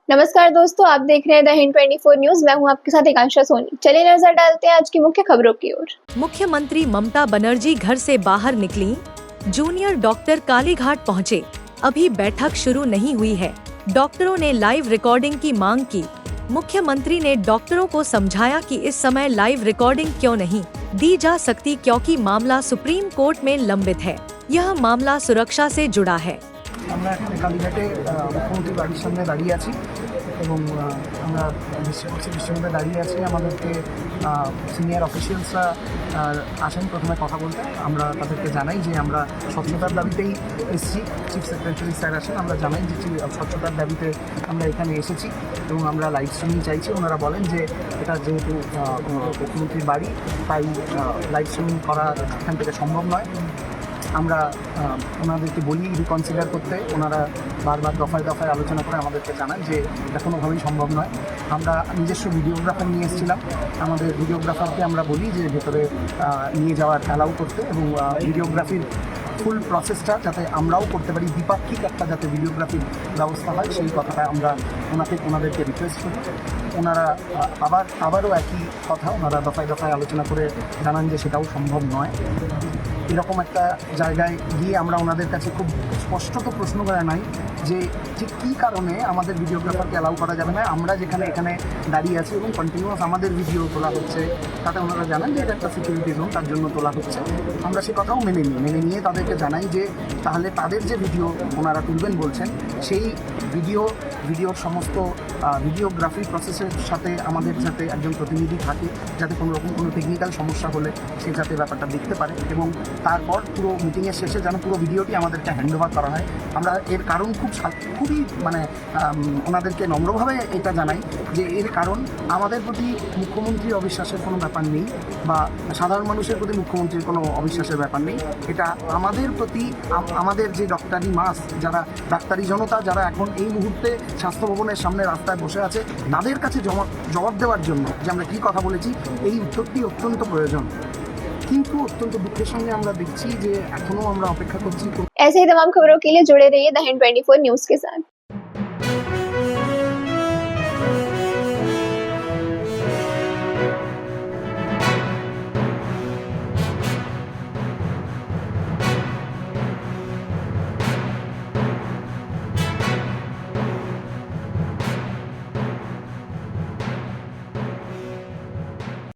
नमस्कार दोस्तों, आप देख रहे हैं द हिंद 24 न्यूज। मैं हूं आपके साथ एकांशा सोनी। चलिए नजर डालते हैं आज की मुख्य खबरों की ओर। मुख्यमंत्री ममता बनर्जी घर से बाहर निकली, जूनियर डॉक्टर कालीघाट पहुंचे। अभी बैठक शुरू नहीं हुई है। डॉक्टरों ने लाइव रिकॉर्डिंग की मांग की। मुख्यमंत्री ने डॉक्टरों को समझाया कि इस समय लाइव रिकॉर्डिंग क्यों नहीं दी जा सकती, क्योंकि मामला सुप्रीम कोर्ट में लंबित है। यह मामला सुरक्षा से जुड़ा है। আমরা এখানে কালীঘাটে মুখ্যমন্ত্রী বাড়ির সামনে দাঁড়িয়ে আছি এবং আমরা বিশ্বমধ্যে দাঁড়িয়ে আছি। আমাদেরকে সিনিয়র অফিসিয়ালসরা আসেন প্রথমে কথা বলতে। আমরা তাদেরকে জানাই যে আমরা স্বচ্ছতার দাবিতেই এসেছি। চিফ সেক্রেটারি স্যার আসেন, আমরা জানাই যে স্বচ্ছতার দাবিতে আমরা এখানে এসেছি এবং আমরা লাইভ স্ট্রিমিং চাইছি। ওনারা বলেন যে এটা যেহেতু মুখ্যমন্ত্রীর বাড়ি, তাই লাইভ স্ট্রিমিং করা এখান থেকে সম্ভব নয়। আমরা ওনাদেরকে বলি রিকনসিডার করতে। ওনারা বারবার দফায় দফায় আলোচনা করে আমাদেরকে জানান যে এটা কোনোভাবেই সম্ভব নয়। আমরা নিজস্ব ভিডিওগ্রাফার নিয়ে এসেছিলাম। আমাদের ভিডিওগ্রাফারকে আমরা বলি যে ভেতরে নিয়ে যাওয়ার অ্যালাউ করতে এবং ভিডিওগ্রাফির ফুল প্রসেসটা যাতে আমরাও করতে পারি, দ্বিপাক্ষিক একটা যাতে ভিডিওগ্রাফির ব্যবস্থা হয়, সেই কথাটা আমরা ওনাদেরকে রিকোয়েস্ট করি। ওনারা আবারও একই কথা ওনারা দফায় দফায় আলোচনা করে জানান যে সেটাও সম্ভব নয়। এরকম একটা জায়গায় গিয়ে আমরা ওনাদের কাছে খুব স্পষ্টত প্রশ্ন করা নাই যে ঠিক কী কারণে আমাদের ভিডিওগ্রাফারকে অ্যালাউ করা যাবে না। আমরা যেখানে এখানে দাঁড়িয়ে আছি এবং কন্টিনিউয়াস আমাদের ভিডিও তোলা হচ্ছে, তাতে ওনারা জানান যে এটা একটা সিকিউরিটি জোন, তার জন্য তোলা হচ্ছে। আমরা সে কথাও মেনে নিয়ে তাদেরকে জানাই যে তাহলে তাদের যে ভিডিও ওনারা তুলবেন বলছেন, সেই ভিডিওর সমস্ত ভিডিওগ্রাফি প্রসেসের সাথে আমাদের যাতে একজন প্রতিনিধি থাকে, যাতে কোনো রকম কোনো টেকনিক্যাল সমস্যা হলে সে যাতে ব্যাপারটা দেখতে পারে এবং তারপর পুরো মিটিংয়ের শেষে যেন পুরো ভিডিওটি আমাদেরকে হ্যান্ডওভার করা হয়। আমরা এর কারণ খুবই ওনাদেরকে নম্রভাবে এটা জানাই যে এর কারণ আমাদের প্রতি মুখ্যমন্ত্রীর অবিশ্বাসের কোনো ব্যাপার নেই বা সাধারণ মানুষের প্রতি মুখ্যমন্ত্রীর কোনো অবিশ্বাসের ব্যাপার নেই। এটা আমাদের প্রতি আমাদের যে ডক্টরি মাস, যারা ডাক্তারি জনতা, যারা এখন এই মুহূর্তে স্বাস্থ্য ভবনের সামনে রাস্তায় বসে আছে, তাদের কাছে জবাব দেওয়ার জন্য যে আমরা কী কথা বলেছি, এই উত্তরটি অত্যন্ত প্রয়োজন। কিন্তু অত্যন্ত দুঃখের সঙ্গে আমরা দেখছি যে এখনো আমরা অপেক্ষা করছি। ऐसे ही तमाम खबरों के लिए जुड़े रहिए द हिंद 24 न्यूज के साथ।